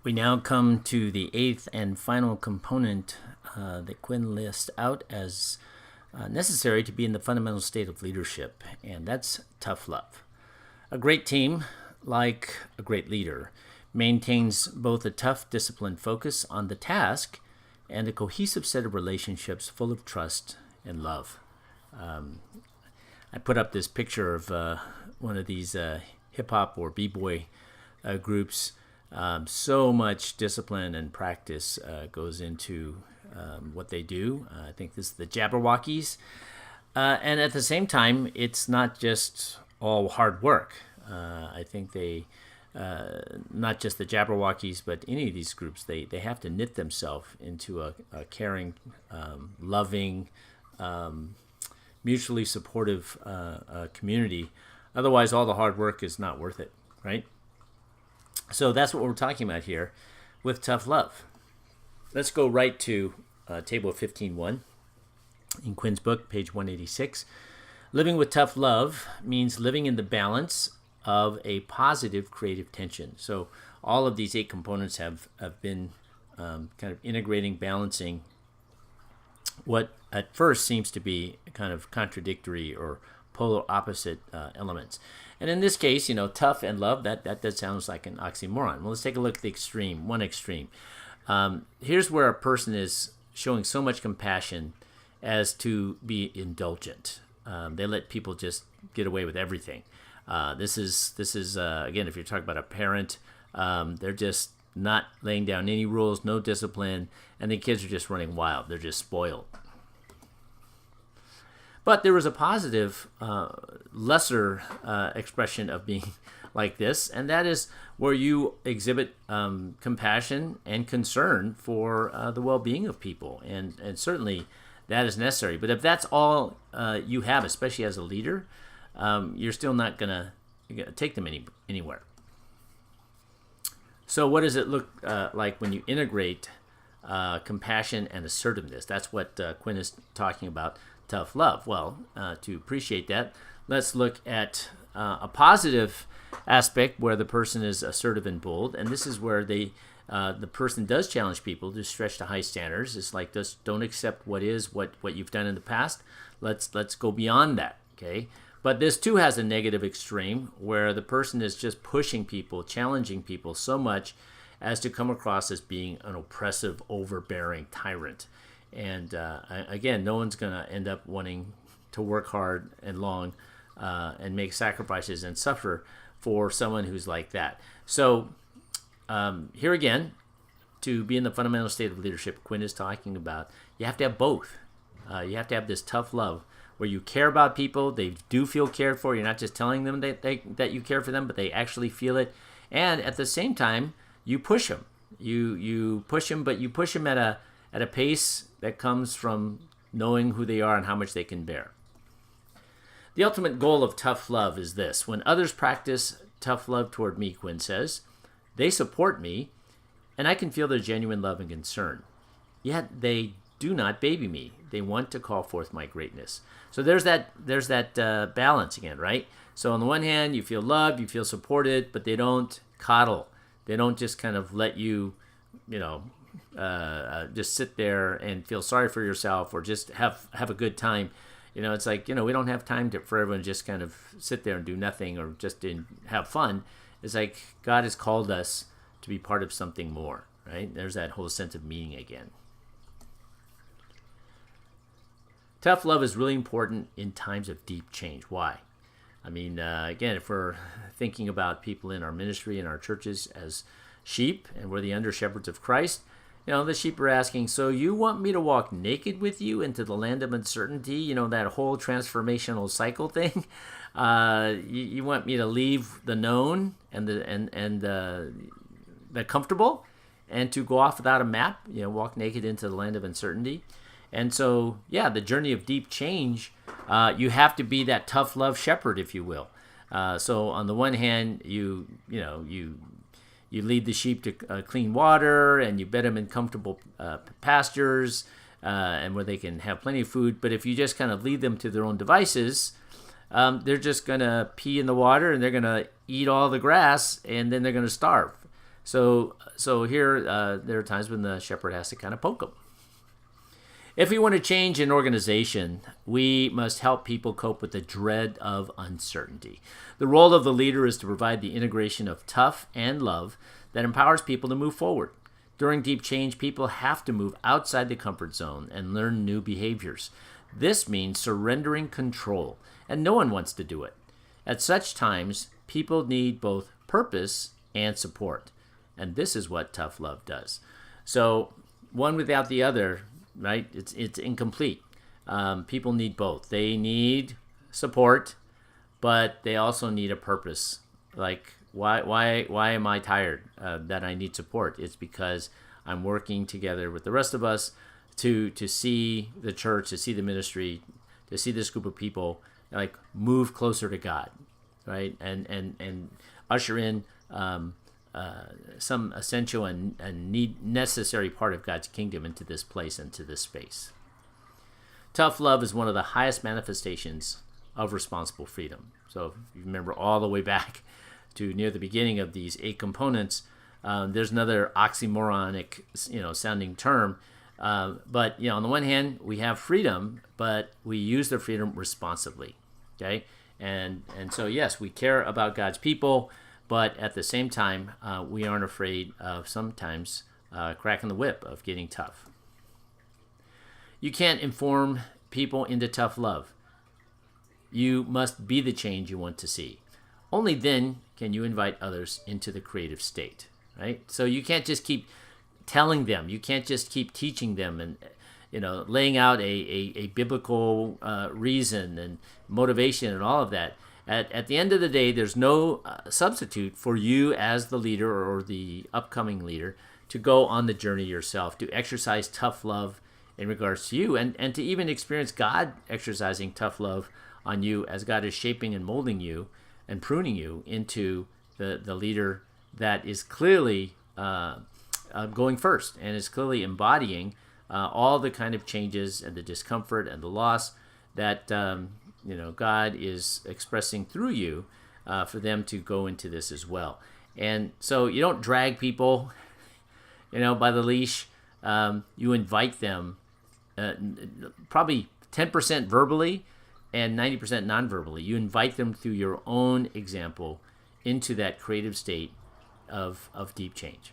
We now come to the eighth and final component that Quinn lists out as necessary to be in the fundamental state of leadership, and that's tough love. A great team, like a great leader, maintains both a tough, disciplined focus on the task and a cohesive set of relationships full of trust and love. I put up this picture of one of these hip-hop or b-boy groups. So much discipline and practice goes into what they do. I think this is the Jabberwockies. And at the same time, it's not just all hard work. I think they, not just the Jabberwockies, but any of these groups, they have to knit themselves into a caring, loving, mutually supportive community. Otherwise, all the hard work is not worth it, right? So that's what we're talking about here with tough love. Let's go right to table 15.1 in Quinn's book, page 186. Living with tough love means living in the balance of a positive creative tension. So all of these 8 components have been kind of integrating, balancing what at first seems to be kind of contradictory or polar opposite elements. And in this case, tough and love, that sounds like an oxymoron. Well, let's take a look at the extreme, one extreme. Here's where a person is showing so much compassion as to be indulgent. They let people just get away with everything. This is again, if you're talking about a parent, they're just not laying down any rules, no discipline, and the kids are just running wild. They're just spoiled. But there was a positive, lesser expression of being like this, and that is where you exhibit compassion and concern for the well-being of people, and certainly that is necessary. But if that's all you have, especially as a leader, you're still not going to take them anywhere. So what does it look like when you integrate compassion and assertiveness? That's what Quinn is talking about. Tough love. Well, to appreciate that, let's look at a positive aspect where the person is assertive and bold, and this is where the person does challenge people to stretch to high standards. It's like, just don't accept what you've done in the past. Let's go beyond that. Okay, but this too has a negative extreme where the person is just pushing people, challenging people so much as to come across as being an oppressive, overbearing tyrant. And again, no one's going to end up wanting to work hard and long and make sacrifices and suffer for someone who's like that. So here again, to be in the fundamental state of leadership, Quinn is talking about, you have to have both. You have to have this tough love where you care about people. They do feel cared for. You're not just telling them that you care for them, but they actually feel it. And at the same time, you push them. You push them, but you push them at a pace that comes from knowing who they are and how much they can bear. The ultimate goal of tough love is this. When others practice tough love toward me, Quinn says, they support me, and I can feel their genuine love and concern. Yet they do not baby me. They want to call forth my greatness. So there's that balance again, right? So on the one hand, you feel loved, you feel supported, but they don't coddle. They don't just kind of let you, just sit there and feel sorry for yourself or just have a good time. It's like, we don't have time for everyone to just kind of sit there and do nothing or just have fun. It's like God has called us to be part of something more, right? There's that whole sense of meaning again. Tough love is really important in times of deep change. Why? I mean, again, if we're thinking about people in our ministry and our churches as sheep and we're the under shepherds of Christ, the sheep are asking, so you want me to walk naked with you into the land of uncertainty? That whole transformational cycle thing. You want me to leave the known and the comfortable, and to go off without a map? Walk naked into the land of uncertainty. And so, the journey of deep change, you have to be that tough love shepherd, if you will. So on the one hand, you lead the sheep to clean water, and you bed them in comfortable pastures, and where they can have plenty of food. But if you just kind of lead them to their own devices, they're just going to pee in the water, and they're going to eat all the grass, and then they're going to starve. So here, there are times when the shepherd has to kind of poke them. If we want to change an organization, we must help people cope with the dread of uncertainty. The role of the leader is to provide the integration of tough and love that empowers people to move forward. During deep change, people have to move outside the comfort zone and learn new behaviors. This means surrendering control, and no one wants to do it. At such times, people need both purpose and support, and this is what tough love does. So one without the other, right? It's incomplete. People need both. They need support, but they also need a purpose. Like, why am I tired that I need support? It's because I'm working together with the rest of us to see the church, to see the ministry, to see this group of people like move closer to God, right? And usher in some essential and necessary part of God's kingdom into this place and to this space. Tough love is one of the highest manifestations of responsible freedom. So if you remember all the way back to near the beginning of these 8 components, there's another oxymoronic, sounding term. But on the one hand, we have freedom, but we use the freedom responsibly. Okay, and so yes, we care about God's people, but at the same time, we aren't afraid of sometimes cracking the whip, of getting tough. You can't inform people into tough love. You must be the change you want to see. Only then can you invite others into the creative state, right? So you can't just keep telling them. You can't just keep teaching them and laying out a biblical reason and motivation and all of that. At the end of the day, there's no substitute for you as the leader or the upcoming leader to go on the journey yourself, to exercise tough love in regards to you, and to even experience God exercising tough love on you as God is shaping and molding you and pruning you into the leader that is clearly going first and is clearly embodying all the kind of changes and the discomfort and the loss that God is expressing through you for them to go into this as well. And so you don't drag people, by the leash. You invite them, probably 10% verbally and 90% non-verbally. You invite them through your own example into that creative state of deep change.